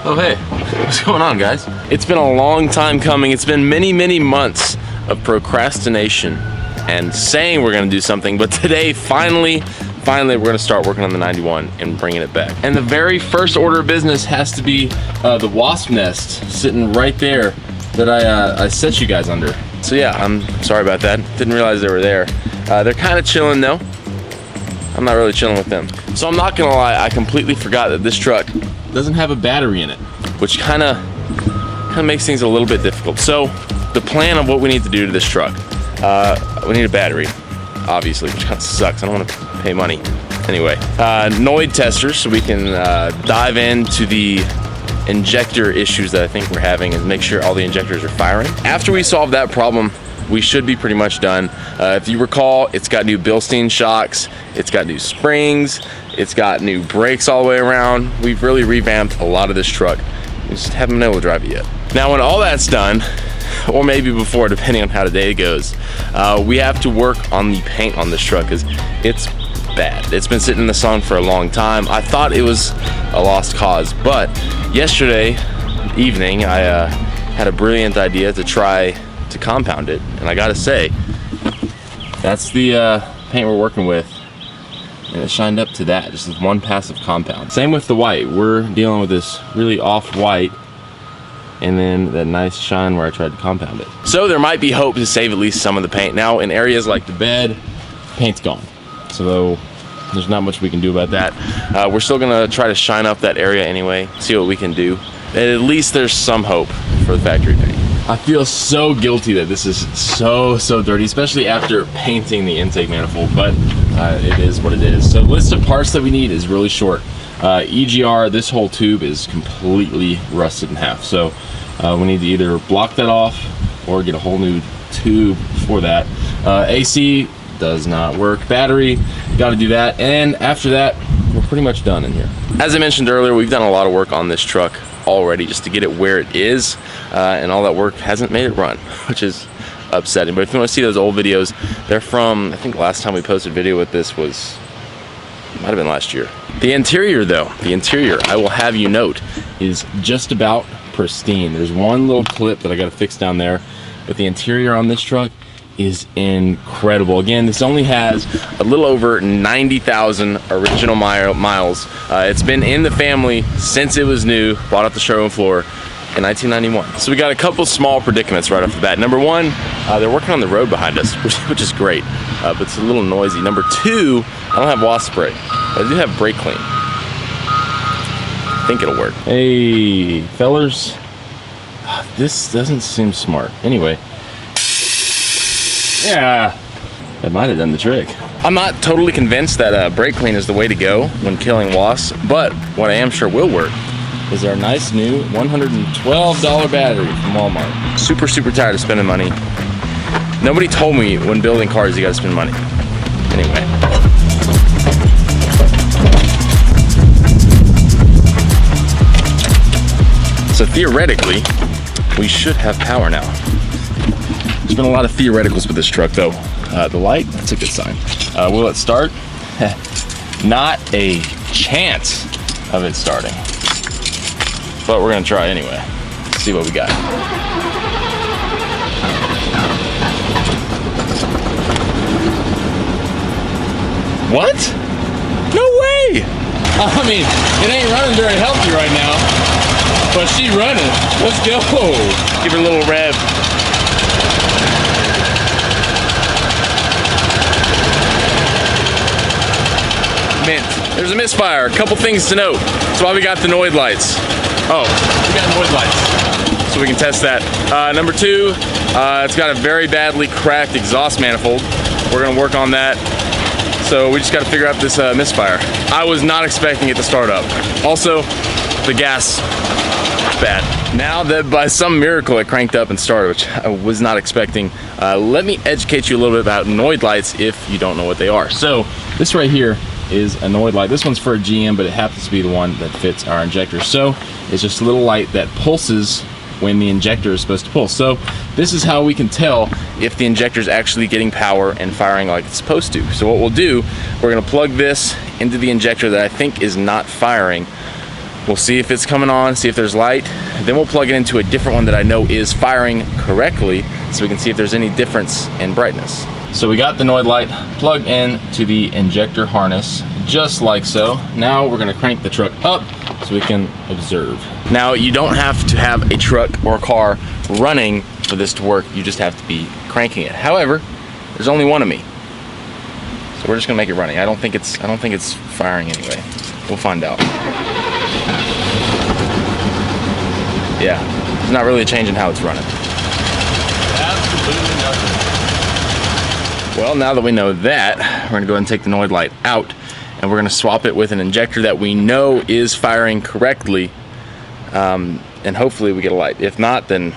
Oh hey, what's going on, guys? It's been a long time coming. It's been many months of procrastination and saying we're gonna do something, but today, finally, we're gonna start working on the 91 and bringing it back. And the very first order of business has to be the wasp nest sitting right there that I set you guys under. So yeah, I'm sorry about that. Didn't realize they were there. They're kind of chilling though. I'm not really chilling with them. So I'm not gonna lie, I completely forgot that this truck doesn't have a battery in it, which kind of makes things a little bit difficult. So the plan of what we need to do to this truck, we need a battery, obviously, which kind of sucks. I don't want to pay money. Anyway, Noid testers, so we can dive into the injector issues that I think we're having and make sure all the injectors are firing. After we solve that problem, we should be pretty much done. If you recall, it's got new Bilstein shocks, it's got new springs, it's got new brakes all the way around. We've really revamped a lot of this truck. We just haven't been able to drive it yet. Now when all that's done, or maybe before, depending on how today goes, we have to work on the paint on this truck because it's bad. It's been sitting in the sun for a long time. I thought it was a lost cause, but yesterday evening I had a brilliant idea to try to compound it, and I gotta say, that's the paint we're working with, and it shined up to that, just with one pass of compound. Same with the white. We're dealing with this really off-white and then that nice shine where I tried to compound it. So there might be hope to save at least some of the paint. Now in areas like the bed, paint's gone, so there's not much we can do about that. We're still gonna try to shine up that area anyway, see what we can do. At least there's some hope for the factory paint. I feel so guilty that this is so dirty, especially after painting the intake manifold, but it is what it is. So the list of parts that we need is really short. EGR, this whole tube is completely rusted in half. So we need to either block that off or get a whole new tube for that. AC does not work. Battery, got to do that. And after that, we're pretty much done in here. As I mentioned earlier, we've done a lot of work on this truck already just to get it where it is, and all that work hasn't made it run, which is upsetting. But if you want to see those old videos, they're from, I think last time we posted a video with this was, might have been last year. The interior though, the interior, I will have you note, is just about pristine. There's one little clip that I got to fix down there, but the interior on this truck is incredible. Again, this only has a little over 90,000 original miles. It's been in the family since it was new, bought off the showroom floor in 1991. So we got a couple small predicaments right off the bat. Number one, they're working on the road behind us, which is great, but it's a little noisy. Number two, I don't have wasp spray, but I do have brake clean. I think it'll work. Hey, fellers, this doesn't seem smart. Anyway, yeah, that might have done the trick. I'm not totally convinced that brake clean is the way to go when killing wasps, but what I am sure will work is our nice new $112 battery from Walmart. Super tired of spending money. Nobody told me when building cars you gotta spend money. Anyway. So theoretically, we should have power now. There's been a lot of theoreticals with this truck though. The light, that's a good sign. Will it start? Not a chance of it starting. But we're gonna try anyway. See what we got. What? No way! I mean, it ain't running very healthy right now, but she running. Let's go. Give her a little rev. Mint. There's a misfire. A couple things to note. That's why we got the Noid lights. Oh, we got Noid lights, so we can test that. Number two, it's got a very badly cracked exhaust manifold. We're gonna work on that. So we just got to figure out this misfire. I was not expecting it to start up. Also, the gas, bad. Now that by some miracle it cranked up and started, which I was not expecting, let me educate you a little bit about Noid lights if you don't know what they are. So this right here is a Noid light. This one's for a GM, but it happens to be the one that fits our injector. So it's just a little light that pulses when the injector is supposed to pull. So this is how we can tell if the injector is actually getting power and firing like it's supposed to. So what we'll do, we're gonna plug this into the injector that I think is not firing We'll see if it's coming on, see if there's light. Then we'll plug it into a different one that I know is firing correctly so we can see if there's any difference in brightness. So we got the Noid light plugged in to the injector harness, just like so. Now we're gonna crank the truck up so we can observe. Now you don't have to have a truck or a car running for this to work, you just have to be cranking it. However, there's only one of me. So we're just gonna make it running. I don't think it's firing anyway. We'll find out. Yeah, there's not really a change in how it's running. Absolutely nothing. Well, now that we know that, we're gonna go ahead and take the Noid light out and we're gonna swap it with an injector that we know is firing correctly, and hopefully we get a light. If not, then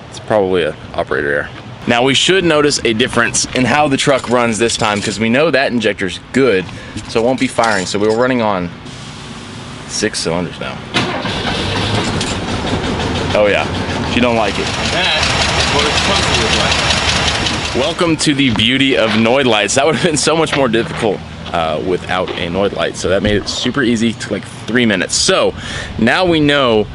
it's probably an operator error. Now we should notice a difference in how the truck runs this time because we know that injector's good, so it won't be firing. So we're running on 6 cylinders now. Oh yeah, if you don't like it. That's what it's supposed to look like. Welcome to the beauty of Noid lights. That would have been so much more difficult without a Noid light. So that made it super easy, took like 3 minutes. So now we know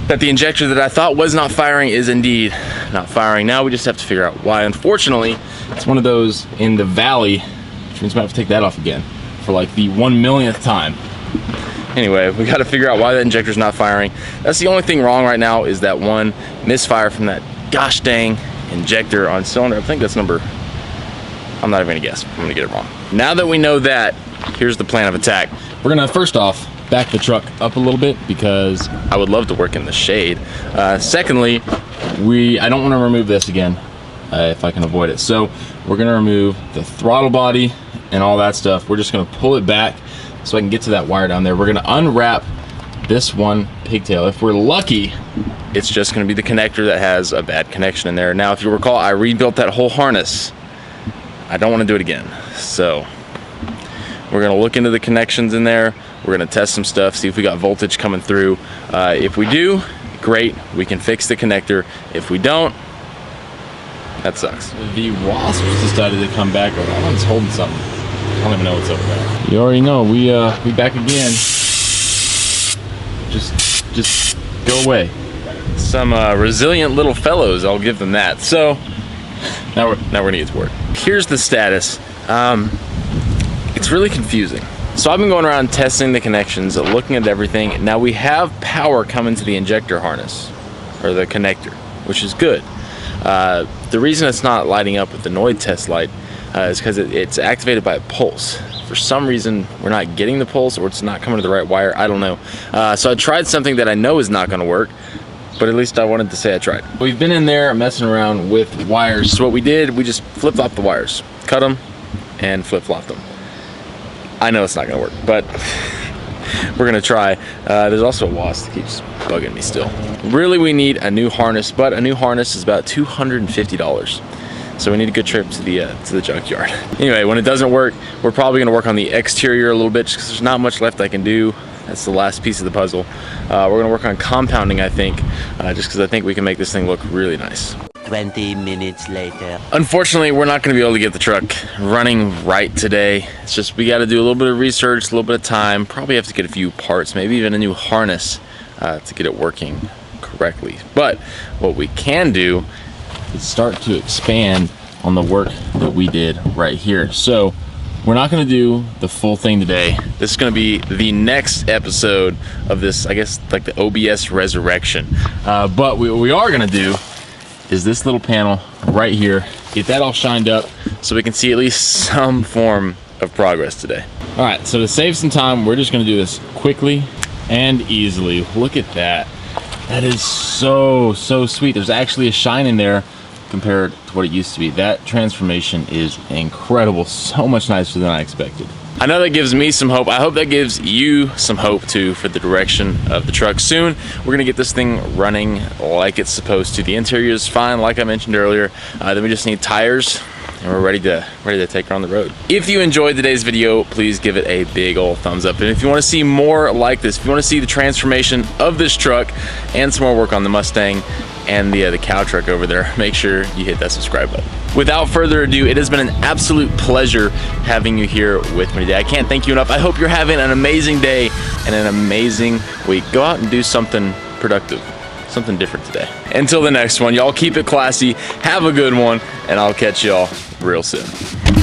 that the injector that I thought was not firing is indeed not firing. Now we just have to figure out why. Unfortunately, it's one of those in the valley, which means we have to take that off again for like the 1,000,000th time. Anyway, we got to figure out why that injector's not firing. That's the only thing wrong right now is that one misfire from that gosh dang injector on cylinder. I think that's number, I'm not even gonna guess. I'm gonna get it wrong. Now that we know that, here's the plan of attack. We're gonna first off back the truck up a little bit because I would love to work in the shade. Secondly, I don't want to remove this again if I can avoid it. So we're gonna remove the throttle body and all that stuff. We're just gonna pull it back so I can get to that wire down there. We're gonna unwrap this one pigtail. If we're lucky, it's just gonna be the connector that has a bad connection in there. Now, if you recall, I rebuilt that whole harness. I don't wanna do it again. So we're gonna look into the connections in there. We're gonna test some stuff, see if we got voltage coming through. If we do, great, we can fix the connector. If we don't, that sucks. The wasps decided to come back. That one's holding something. I don't even know what's up there. You already know, we back again. Just go away. Some resilient little fellows, I'll give them that. So now we're gonna get to work. Here's the status. It's really confusing. So I've been going around testing the connections, looking at everything. Now we have power coming to the injector harness, or the connector, which is good. The reason it's not lighting up with the Noid test light is because it's activated by a pulse. For some reason, we're not getting the pulse, or it's not coming to the right wire. I don't know. So I tried something that I know is not gonna work, but at least I wanted to say I tried. We've been in there messing around with wires. So what we did, we just flip-flopped the wires, cut them, and flip-flopped them. I know it's not gonna work, but we're gonna try. There's also a wasp that keeps bugging me still. Really, we need a new harness, but a new harness is about $250. So we need a good trip to the junkyard. Anyway, when it doesn't work, we're probably gonna work on the exterior a little bit just because there's not much left I can do. That's the last piece of the puzzle. We're gonna work on compounding, I think, just because I think we can make this thing look really nice. 20 minutes later. Unfortunately, we're not gonna be able to get the truck running right today. It's just, we gotta do a little bit of research, a little bit of time, probably have to get a few parts, maybe even a new harness to get it working correctly. But what we can do is start to expand on the work that we did right here. So we're not gonna do the full thing today. This is gonna be the next episode of this, I guess, like the OBS resurrection. But what we are gonna do is this little panel right here, get that all shined up so we can see at least some form of progress today. All right, so to save some time, we're just gonna do this quickly and easily. Look at that. That is so sweet. There's actually a shine in there compared to what it used to be. That transformation is incredible. So much nicer than I expected. I know that gives me some hope. I hope that gives you some hope too for the direction of the truck. Soon, we're gonna get this thing running like it's supposed to. The interior is fine, like I mentioned earlier. Then we just need tires, and we're ready to take her on the road. If you enjoyed today's video, please give it a big old thumbs up. And if you wanna see more like this, if you wanna see the transformation of this truck and some more work on the Mustang and the cow truck over there, make sure you hit that subscribe button. without further ado, it has been an absolute pleasure having you here with me today. I can't thank you enough. I hope you're having an amazing day and an amazing week. Go out and do something productive, something different today. Until the next one, y'all keep it classy, have a good one, and I'll catch y'all real soon.